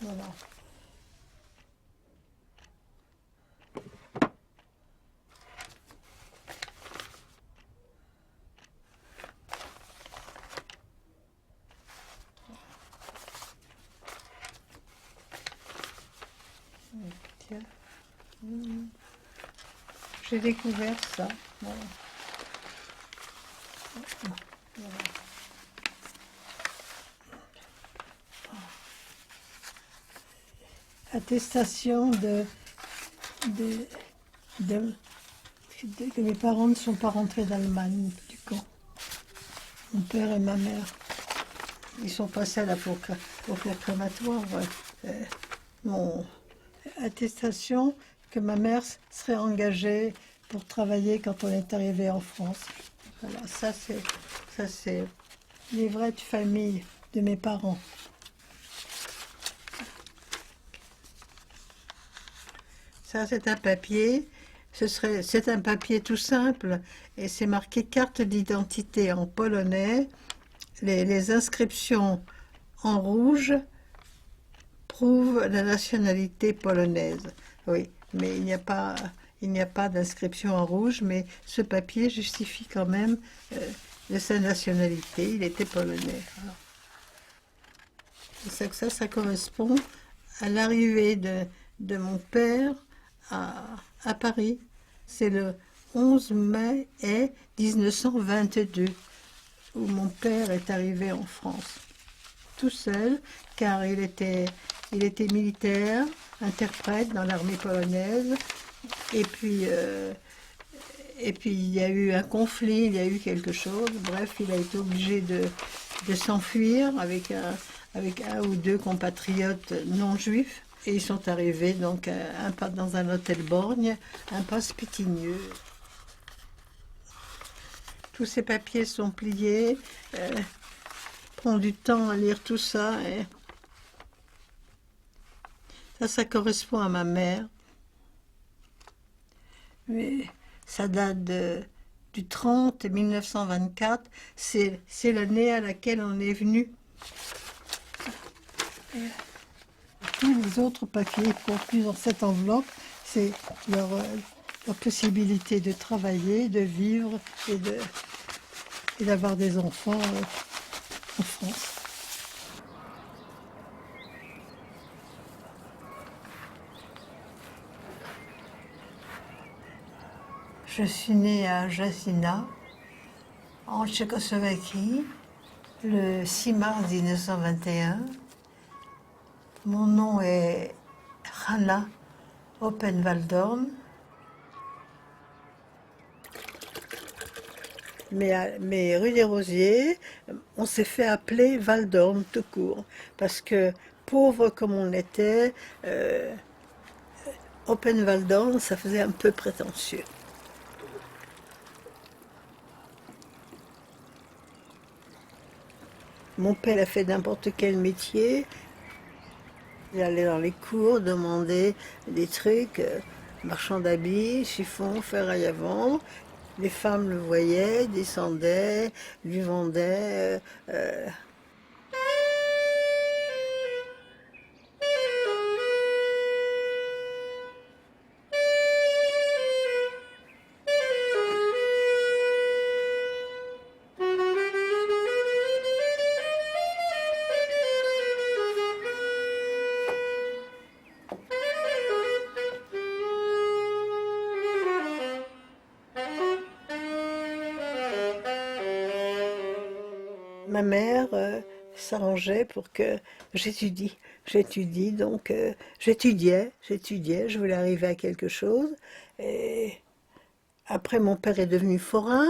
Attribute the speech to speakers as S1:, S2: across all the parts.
S1: Voilà. Tiens. J'ai découvert ça. Voilà. Voilà. Attestation de- de- que mes parents ne sont pas rentrés d'Allemagne du camp. Mon père et ma mère. Ils sont passés à la four crématoire. Mon attestation que ma mère serait engagée pour travailler quand on est arrivé en France. Voilà, ça c'est livret de famille de mes parents. Ça c'est un papier. C'est un papier tout simple et c'est marqué carte d'identité en polonais. Les inscriptions en rouge prouvent la nationalité polonaise. Oui, mais il n'y a pas d'inscription en rouge, mais ce papier justifie quand même de sa nationalité. Il était polonais. Ça correspond à l'arrivée de mon père à Paris. C'est le 11 mai 1922 où mon père est arrivé en France. Tout seul, car il était militaire, interprète dans l'armée polonaise. Et puis il y a eu un conflit, il y a eu quelque chose. Bref, il a été obligé de s'enfuir avec un ou deux compatriotes non juifs. Et ils sont arrivés donc dans un hôtel Borgne, impasse Pitigneux. Tous ces papiers sont pliés. Prend du temps à lire tout ça. Et ça correspond à ma mère. Mais ça date du 30 1924. C'est l'année à laquelle on est venu. Tous les autres papiers contenus dans cette enveloppe, c'est leur possibilité de travailler, de vivre et d'avoir des enfants en France. Je suis née à Jasina, en Tchécoslovaquie, le 6 mars 1921. Mon nom est Hanna Oppenwaldorn. Mais rue des Rosiers, on s'est fait appeler Waldorn tout court, parce que pauvre comme on était, Oppenwaldorn, ça faisait un peu prétentieux. Mon père a fait n'importe quel métier. Il allait dans les cours demander des trucs, marchand d'habits, chiffon, ferraille à vendre. Les femmes le voyaient, descendaient, lui vendaient. Ma mère s'arrangeait pour que j'étudie. J'étudie, donc j'étudiais, je voulais arriver à quelque chose. Et après, mon père est devenu forain,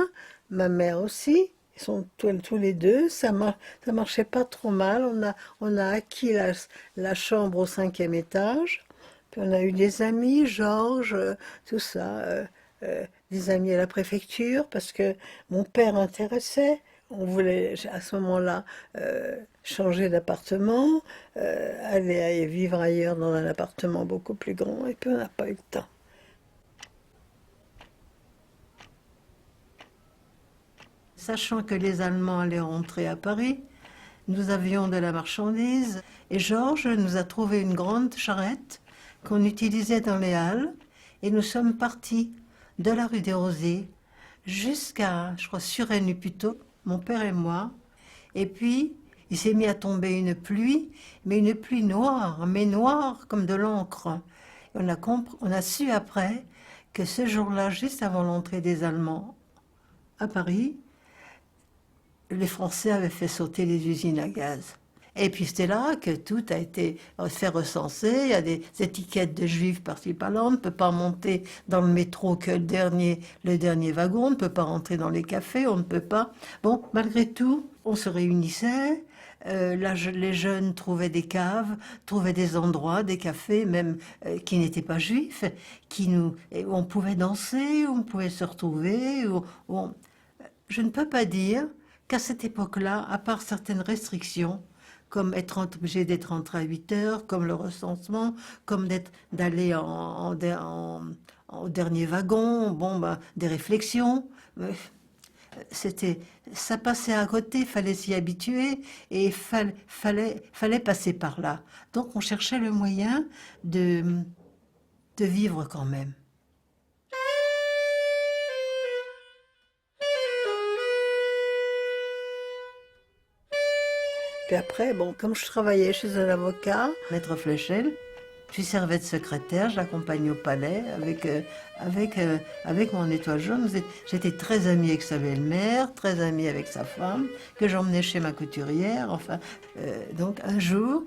S1: ma mère aussi. Ils sont tous les deux. Ça marchait pas trop mal. On a acquis la chambre au 5e étage. Puis on a eu des amis, Georges, tout ça. Des amis à la préfecture, parce que mon père intéressait. On voulait à ce moment-là changer d'appartement, aller vivre ailleurs dans un appartement beaucoup plus grand, et puis on n'a pas eu le temps. Sachant que les Allemands allaient rentrer à Paris, nous avions de la marchandise Et Georges nous a trouvé une grande charrette qu'on utilisait dans les halles. Et nous sommes partis de la rue des Rosiers jusqu'à, je crois, Suresnes plutôt, mon père et moi. Et puis, il s'est mis à tomber une pluie, mais une pluie noire, mais noire comme de l'encre. On a su après que ce jour-là, juste avant l'entrée des Allemands à Paris, les Français avaient fait sauter les usines à gaz. Et puis c'était là que tout a été fait recenser. Il y a des étiquettes de juifs par-ci par-là. On ne peut pas monter dans le métro que le dernier wagon. On ne peut pas rentrer dans les cafés. On ne peut pas. Bon, malgré tout, on se réunissait. Là, les jeunes trouvaient des caves, trouvaient des endroits, des cafés, même qui n'étaient pas juifs, où on pouvait danser, où on pouvait se retrouver. Je ne peux pas dire qu'à cette époque-là, à part certaines restrictions, comme être obligé d'être rentré à 8 heures, comme le recensement, comme d'aller au dernier wagon, bon, ben, des réflexions. C'était, ça passait à côté, fallait s'y habituer et fallait passer par là. Donc on cherchait le moyen de, de vivre quand même. Puis après, bon, comme je travaillais chez un avocat, Maître Fléchel, je servais de secrétaire, je l'accompagnais au palais avec mon étoile jaune. J'étais très amie avec sa belle-mère, très amie avec sa femme, que j'emmenais chez ma couturière. Enfin, donc un jour,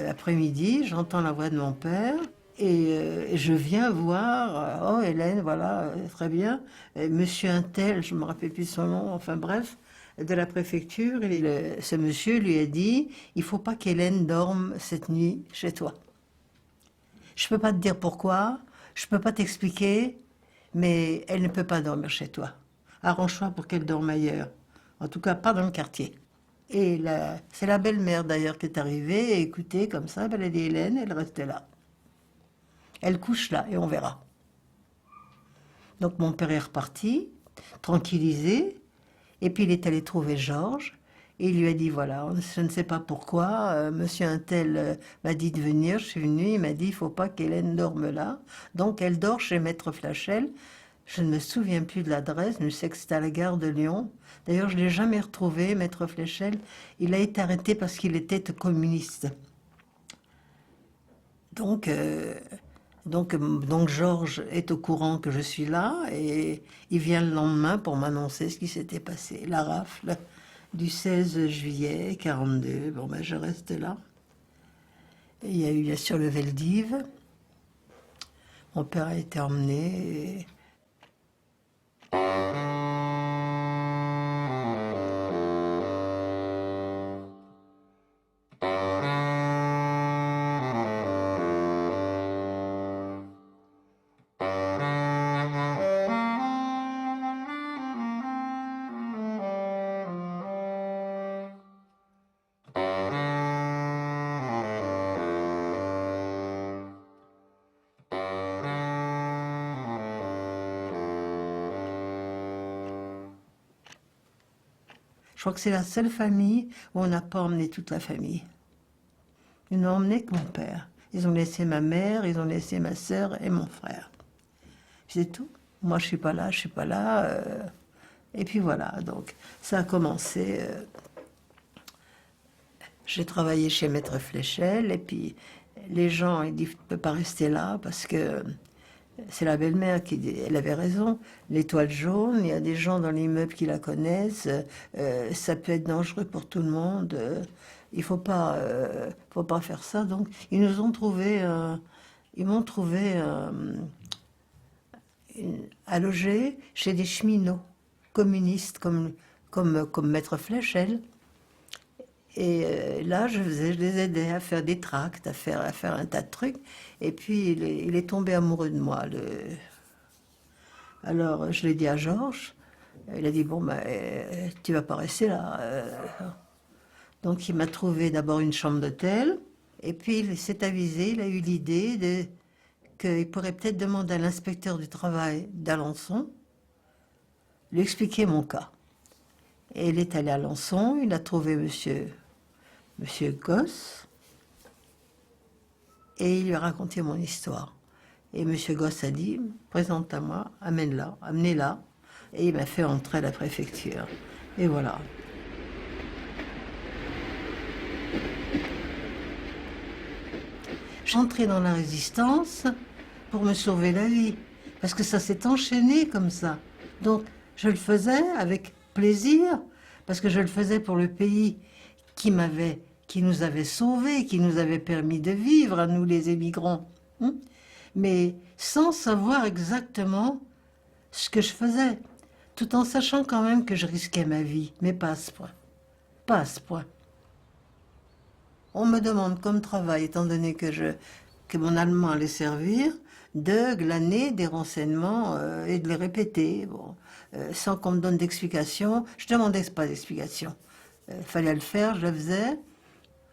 S1: après-midi, j'entends la voix de mon père. Et je viens voir, oh Hélène, voilà, très bien, monsieur Untel, je ne me rappelle plus son nom, enfin bref, de la préfecture, ce monsieur lui a dit, il ne faut pas qu'Hélène dorme cette nuit chez toi. Je ne peux pas te dire pourquoi, je ne peux pas t'expliquer, mais elle ne peut pas dormir chez toi. Arrange-toi pour qu'elle dorme ailleurs, en tout cas pas dans le quartier. Et c'est la belle-mère d'ailleurs qui est arrivée, et écoutez, comme ça, elle a dit Hélène, elle restait là. Elle couche là et on verra. Donc mon père est reparti, tranquillisé, et puis il est allé trouver Georges, et il lui a dit voilà, je ne sais pas pourquoi, monsieur Untel m'a dit de venir, je suis venue, il m'a dit il ne faut pas qu'Hélène dorme là. Donc elle dort chez Maître Flachel. Je ne me souviens plus de l'adresse, mais je sais que c'était à la gare de Lyon. D'ailleurs, je ne l'ai jamais retrouvé, Maître Flachel. Il a été arrêté parce qu'il était communiste. Donc, Georges est au courant que je suis là et il vient le lendemain pour m'annoncer ce qui s'était passé. La rafle du 16 juillet 42. Bon, ben, je reste là. Et il y a eu bien sûr le Veldiv. Mon père a été emmené. Je crois que c'est la seule famille où on n'a pas emmené toute la famille. Ils n'ont emmené que mon père. Ils ont laissé ma mère, ils ont laissé ma sœur et mon frère. C'est tout. Moi, je suis pas là, je suis pas là. Et puis voilà, donc ça a commencé. J'ai travaillé chez Maître Fléchel, et puis les gens, ils disent, tu ne peux pas rester là parce que c'est la belle-mère qui dit, elle avait raison, l'étoile jaune, il y a des gens dans l'immeuble qui la connaissent, ça peut être dangereux pour tout le monde, il faut pas faire ça. Donc ils nous ont trouvé, ils m'ont trouvé à loger chez des cheminots communistes comme Maître Fléchel. Et là, je les aidais à faire des tracts, à faire un tas de trucs. Et puis, il est tombé amoureux de moi. Alors, je l'ai dit à Georges. Il a dit, bon, ben, tu vas pas rester là. Donc, il m'a trouvé d'abord une chambre d'hôtel. Et puis, il s'est avisé, il a eu l'idée qu'il pourrait peut-être demander à l'inspecteur du travail d'Alençon, lui expliquer mon cas. Et il est allé à Alençon, il a trouvé monsieur Monsieur Gosse, et il lui a raconté mon histoire. Et Monsieur Gosse a dit, présente à moi, amène-la, amenez-la. Et il m'a fait entrer à la préfecture. Et voilà. J'entrais dans la résistance pour me sauver la vie, parce que ça s'est enchaîné comme ça. Donc je le faisais avec plaisir, parce que je le faisais pour le pays qui nous avait sauvés, qui nous avait permis de vivre, à nous les émigrants. Mais sans savoir exactement ce que je faisais, tout en sachant quand même que je risquais ma vie, mais pas à ce point. Pas à ce point. On me demande comme travail, étant donné que mon allemand allait servir, de glaner des renseignements et de les répéter, bon, sans qu'on me donne d'explications. Je ne demandais pas d'explications. Il fallait le faire, je le faisais.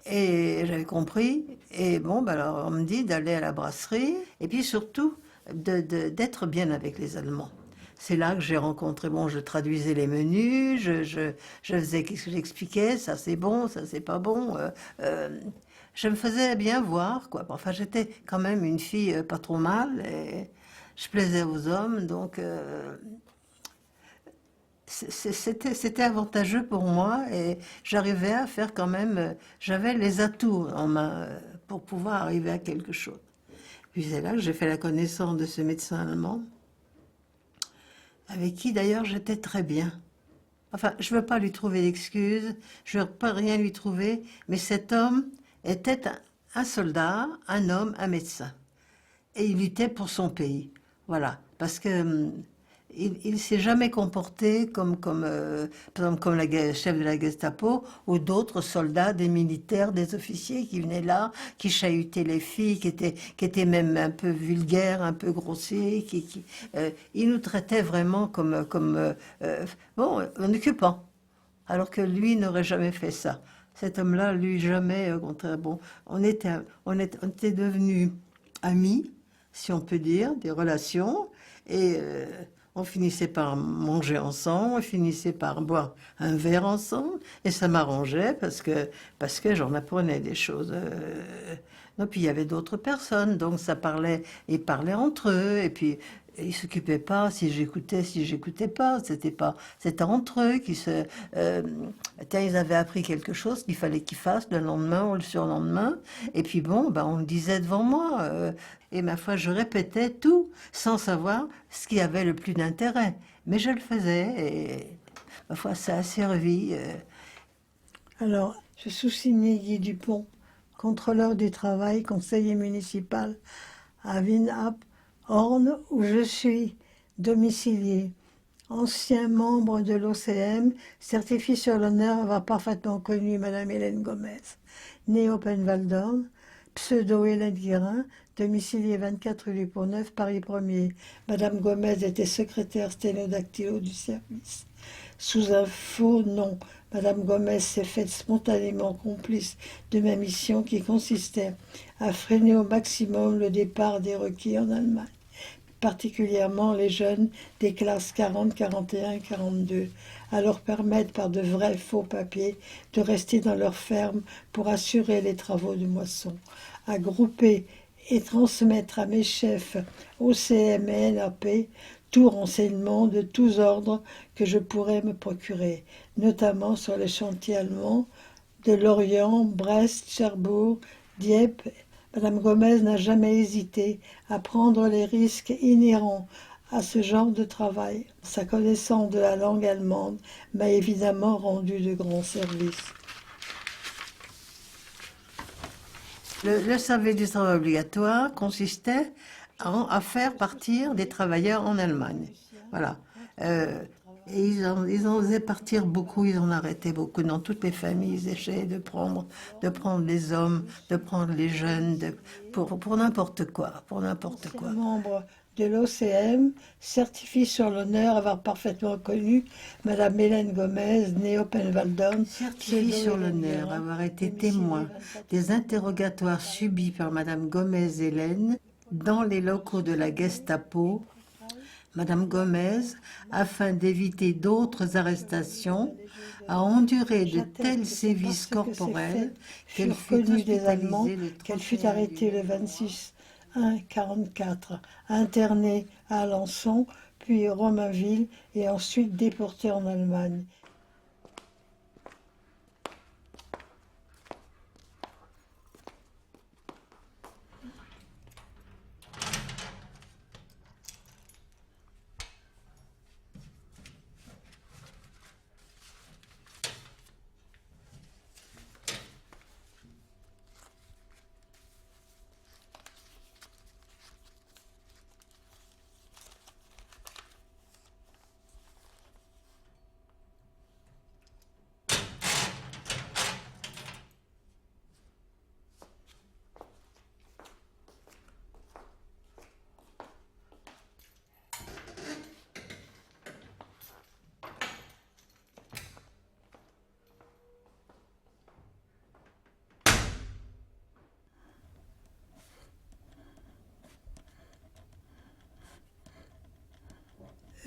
S1: Et j'avais compris. Et bon, ben alors on me dit d'aller à la brasserie. Et puis surtout, d'être bien avec les Allemands. C'est là que j'ai rencontré, bon, je traduisais les menus, je faisais qu'est-ce que j'expliquais, ça c'est bon, ça c'est pas bon. Je me faisais bien voir, quoi. Enfin, j'étais quand même une fille pas trop mal, et je plaisais aux hommes, donc c'était avantageux pour moi, et j'arrivais à faire quand même, j'avais les atouts en main pour pouvoir arriver à quelque chose. Puis c'est là que j'ai fait la connaissance de ce médecin allemand, avec qui d'ailleurs j'étais très bien. Enfin, je ne veux pas lui trouver d'excuses, je ne veux pas rien lui trouver, mais cet homme était un soldat, un homme, un médecin. Et il luttait pour son pays. Parce que il ne s'est jamais comporté par exemple, comme la chef de la Gestapo ou d'autres soldats, des militaires, des officiers qui venaient là, qui chahutaient les filles, qui étaient même un peu vulgaires, un peu grossiers. Il nous traitait vraiment en occupant, alors que lui n'aurait jamais fait ça. Cet homme-là, lui, jamais, au contraire. Bon, on était devenus amis, si on peut dire, des relations, et on finissait par manger ensemble, on finissait par boire un verre ensemble, et ça m'arrangeait parce que j'en apprenais des choses. Non, puis il y avait d'autres personnes, donc ils parlaient entre eux, et puis ils s'occupaient pas si j'écoutais pas, c'était entre eux tiens, ils avaient appris quelque chose qu'il fallait qu'ils fassent le lendemain ou le surlendemain, et puis bon, ben on le disait devant moi, et ma foi, je répétais tout sans savoir ce qui avait le plus d'intérêt, mais je le faisais, et ma foi, ça a servi. Alors, je sous-signais Guy Dupont, contrôleur du travail, conseiller municipal à Winap, Orne, où je suis domicilié. Ancien membre de l'OCM, certifie sur l'honneur avoir parfaitement connu Madame Hélène Gomez, née Oppenwaldorn, pseudo Hélène Guérin, domicilié 24 rue du Pont-Neuf, Paris 1er. Madame Gomez était secrétaire sténodactylo du service. Sous un faux nom, Madame Gomez s'est faite spontanément complice de ma mission qui consistait à freiner au maximum le départ des requis en Allemagne, particulièrement les jeunes des classes 40, 41 et 42, à leur permettre par de vrais faux papiers de rester dans leur ferme pour assurer les travaux de moisson, à grouper et transmettre à mes chefs OCM et NAP tout renseignement de tous ordres que je pourrais me procurer, notamment sur les chantiers allemands de Lorient, Brest, Cherbourg, Dieppe. Madame Gomez n'a jamais hésité à prendre les risques inhérents à ce genre de travail. Sa connaissance de la langue allemande m'a évidemment rendu de grands services. Le service du travail obligatoire consistait à faire partir des travailleurs en Allemagne. Voilà. Et ils en faisaient partir beaucoup, ils en arrêtaient beaucoup. Dans toutes les familles, ils essayaient de prendre les hommes, de prendre les jeunes, pour n'importe quoi, pour n'importe quoi. Membre de l'OCM, certifie sur l'honneur avoir parfaitement connu Madame Hélène Gomez, née Oppenwaldorn. Certifie sur l'honneur avoir été témoin des interrogatoires subis par Madame Gomez Hélène dans les locaux de la Gestapo, Madame Gomez, afin d'éviter d'autres arrestations, a enduré de tels sévices corporels qu'elle fut hospitalisée le
S2: qu'elle fut
S1: 31
S2: arrêtée le
S1: juillet.
S2: 26-1-44, internée à Alençon, puis Romainville et ensuite déportée en Allemagne.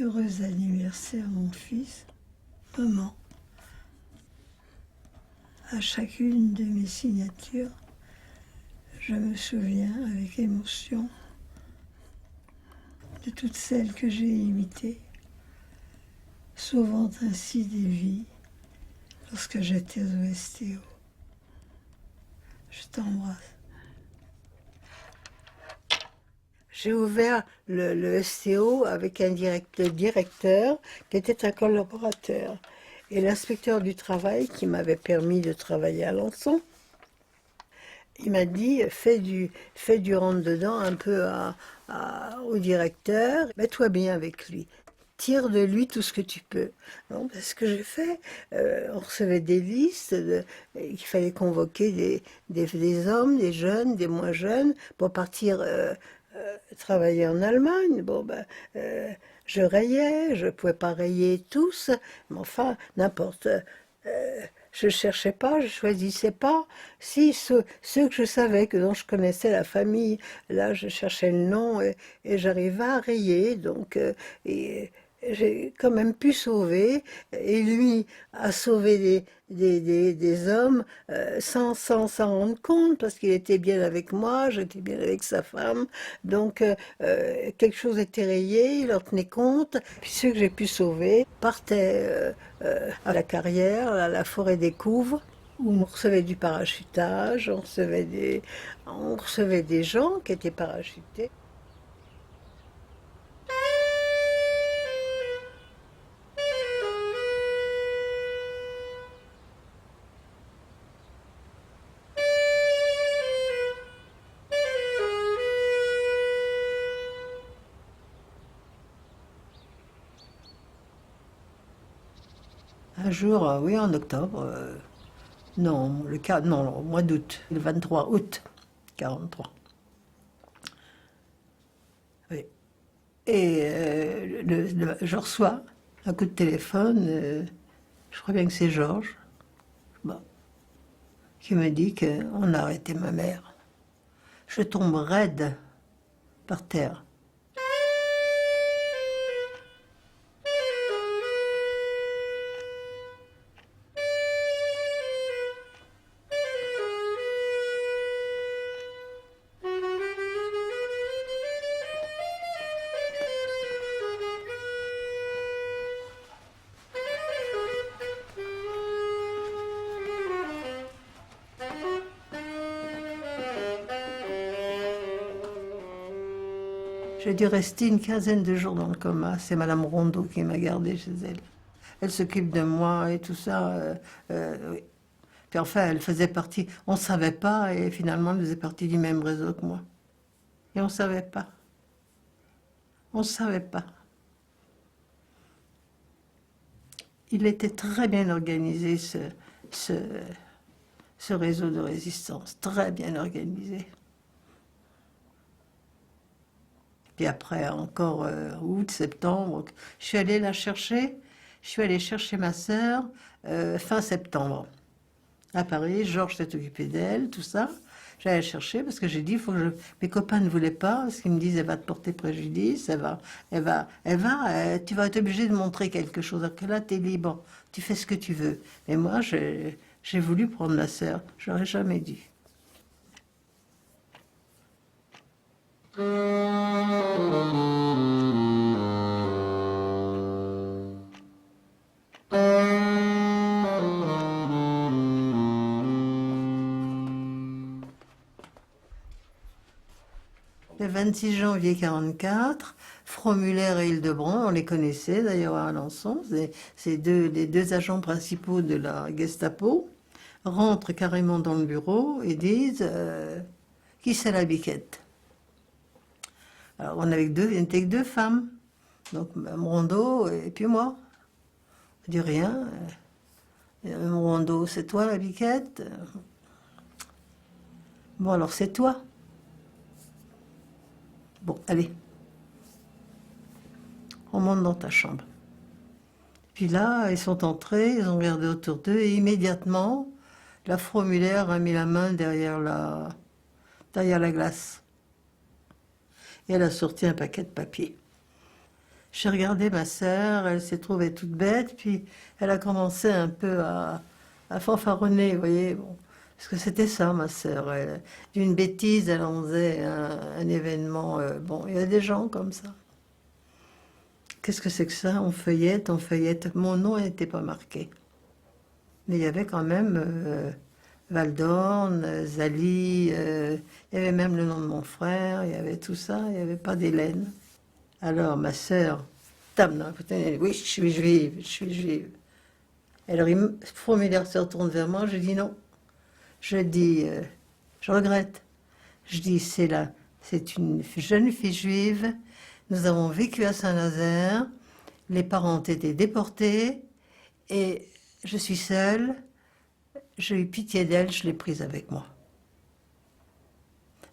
S1: Heureux anniversaire, mon fils. Maman, à chacune de mes signatures, je me souviens avec émotion de toutes celles que j'ai imitées, sauvant ainsi des vies lorsque j'étais au STO. Je t'embrasse. J'ai ouvert le STO avec un directeur qui était un collaborateur. Et l'inspecteur du travail qui m'avait permis de travailler à Alençon, il m'a dit, fais du rentre-dedans un peu au directeur, mets-toi bien avec lui. Tire de lui tout ce que tu peux. Donc, ce que j'ai fait, on recevait des listes, il fallait convoquer des hommes, des jeunes, des moins jeunes, pour partir travailler en Allemagne. Bon, je rayais, je ne pouvais pas rayer tous, mais enfin, n'importe. Je ne cherchais pas, je choisissais pas. Si ceux que je savais, dont je connaissais la famille, là je cherchais le nom et j'arrivais à rayer. Donc et j'ai quand même pu sauver. Et lui a sauvé des hommes sans s'en rendre compte, parce qu'il était bien avec moi, j'étais bien avec sa femme. Donc quelque chose était rayé, il en tenait compte. Puis ceux que j'ai pu sauver partaient à la carrière, à la forêt des Couves, où on recevait du parachutage, on recevait des gens qui étaient parachutés. Un jour, oui, en octobre, non, non, au mois d'août, le 23 août 43. Oui. Et je reçois un coup de téléphone, je crois bien que c'est Georges, bon, qui me dit qu'on a arrêté ma mère. Je tombe raide par terre. J'ai dû rester une quinzaine de jours dans le coma. C'est Madame Rondeau qui m'a gardée chez elle. Elle s'occupe de moi et tout ça. Oui. Puis enfin, elle faisait partie, on ne savait pas, et finalement, elle faisait partie du même réseau que moi. Et on ne savait pas. On ne savait pas. Il était très bien organisé, ce, ce réseau de résistance. Très bien organisé. Puis après, encore août, septembre, je suis allée la chercher. Je suis allée chercher ma sœur fin septembre. À Paris, Georges s'est occupé d'elle, tout ça. j'allais chercher parce que j'ai dit, faut que je... mes copains ne voulaient pas parce qu'ils me disent, elle va te porter préjudice, tu vas être obligé de montrer quelque chose. Alors que là, tu es libre, tu fais ce que tu veux. Et moi, j'ai voulu prendre ma sœur, j'aurais jamais dû. Le 26 janvier 1944, Fromuller et Hildebrand, on les connaissait d'ailleurs à Alençon, c'est les deux agents principaux de la Gestapo, rentrent carrément dans le bureau et disent qui c'est la biquette? Alors on n'était que deux femmes, donc Rondeau et puis moi. On dit rien. Rondeau, c'est toi la biquette? Bon alors c'est toi. Bon, allez. On monte dans ta chambre. Puis là, ils sont entrés, ils ont regardé autour d'eux et immédiatement, la Fromuller a mis la main derrière la glace. Et elle a sorti un paquet de papier. J'ai regardé ma sœur, elle s'est trouvée toute bête, puis elle a commencé un peu à fanfaronner, vous voyez. Bon, parce que c'était ça, ma sœur. D'une bêtise, elle en faisait un événement. Bon, il y a des gens comme ça. Qu'est-ce que c'est que ça? On feuillette, on feuillette. Mon nom n'était pas marqué. Mais il y avait quand même Val d'Orne, Zali, il y avait même le nom de mon frère, il y avait tout ça, il n'y avait pas d'Hélène. Alors ma sœur, oui, je suis juive, je suis juive. Alors Fromuller se retourne vers moi, je dis non. Je dis, je regrette. Je dis, c'est une jeune fille juive. Nous avons vécu à Saint-Nazaire. Les parents ont été déportés. Et je suis seule. J'ai eu pitié d'elle, je l'ai prise avec moi.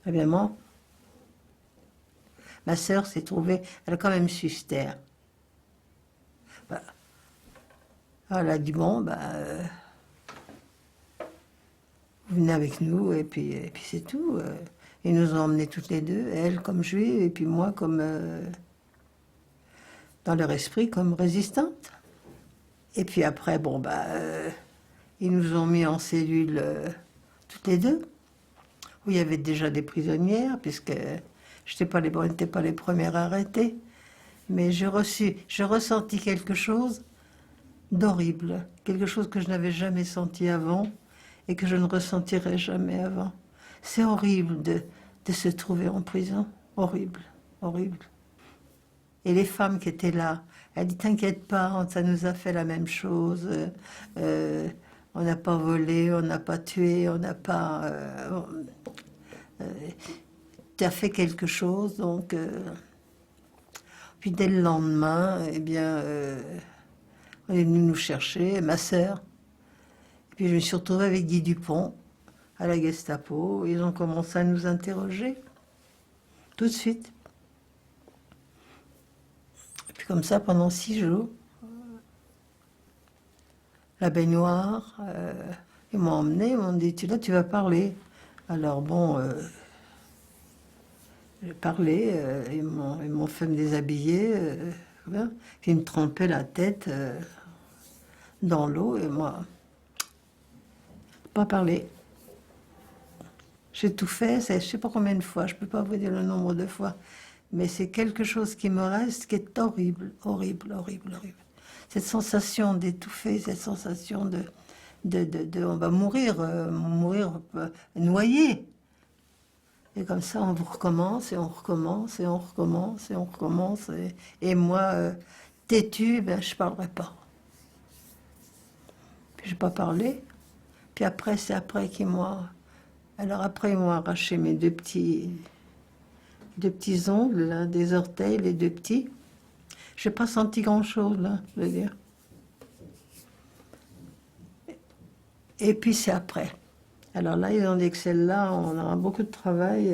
S1: Eh bien, moi, ma sœur s'est trouvée, elle a quand même su se taire. Bah, elle a dit, bon, vous venez avec nous, et puis c'est tout. Ils nous ont emmenés toutes les deux, elle comme juive, et puis moi comme, dans leur esprit, comme résistante. Et puis après, bon, ils nous ont mis en cellule toutes les deux, où il y avait déjà des prisonnières, puisque on n'était pas les premières arrêtées. Mais j'ai ressenti quelque chose d'horrible, quelque chose que je n'avais jamais senti avant et que je ne ressentirai jamais avant. C'est horrible de se trouver en prison, horrible, horrible. Et les femmes qui étaient là, elles disent, t'inquiète pas, ça nous a fait la même chose, on n'a pas volé, on n'a pas tué, on n'a pas... tu as fait quelque chose, donc... Puis dès le lendemain, eh bien, on est venu nous chercher, ma sœur. Puis je me suis retrouvée avec Guy Dupont à la Gestapo. Ils ont commencé à nous interroger tout de suite. Et puis comme ça, pendant 6 jours, la baignoire, ils m'ont emmené, ils m'ont dit, tu vas parler. Alors bon, j'ai parlé, ils m'ont fait me déshabiller, voilà. Puis ils me trempaient la tête dans l'eau et moi, pas parler. J'ai tout fait, je ne sais pas combien de fois, je ne peux pas vous dire le nombre de fois, mais c'est quelque chose qui me reste, qui est horrible, horrible, horrible, horrible. Cette sensation d'étouffer, cette sensation on va mourir, noyé. Et comme ça, on recommence, et on recommence, et on recommence, et on recommence. Et moi, têtue, je ne parlerai pas. Puis je n'ai pas parlé. Puis après, c'est après qu'ils m'ont... Alors après, ils m'ont arraché mes deux petits ongles, là, des orteils, les deux petits. Je n'ai pas senti grand-chose, là, je veux dire. Et puis c'est après. Alors là, ils ont dit que celle-là, on aura beaucoup de travail.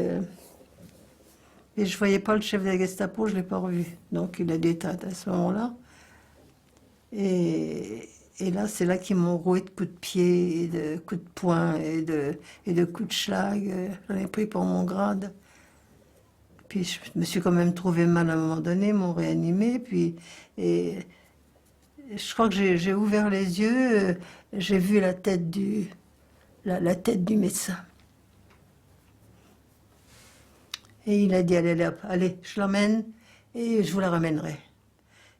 S1: Et je ne voyais pas le chef de la Gestapo, je ne l'ai pas revu. Donc il a dû être à ce moment-là. Et Et là, c'est là qu'ils m'ont roué de coups de pied, et de coups de poing, et de coups de schlag. J'en ai pris pour mon grade. Puis je me suis quand même trouvé mal à un moment donné, ils m'ont réanimé. Et je crois que j'ai ouvert les yeux, j'ai vu la tête du médecin. Et il a dit, allez, hop, allez, je l'emmène et je vous la ramènerai.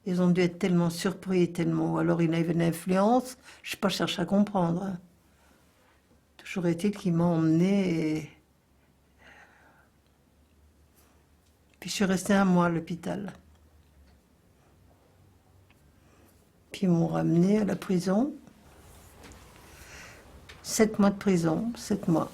S1: Ils ont dû être tellement surpris, tellement... Ou alors il avait une influence, je n'ai pas cherché à comprendre. Hein. Toujours est-il qu'il m'a emmené. Puis je suis restée un mois à l'hôpital. Puis ils m'ont ramené à la prison. 7 mois de prison, 7 mois.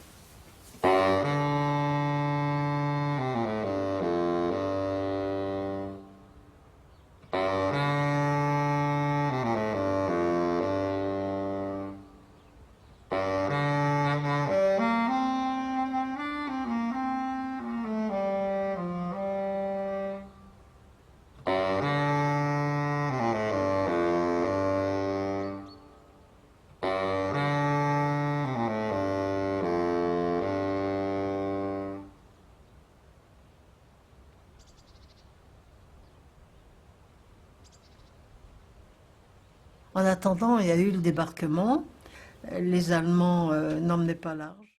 S1: En attendant, il y a eu le débarquement. Les Allemands n'emmenaient pas large.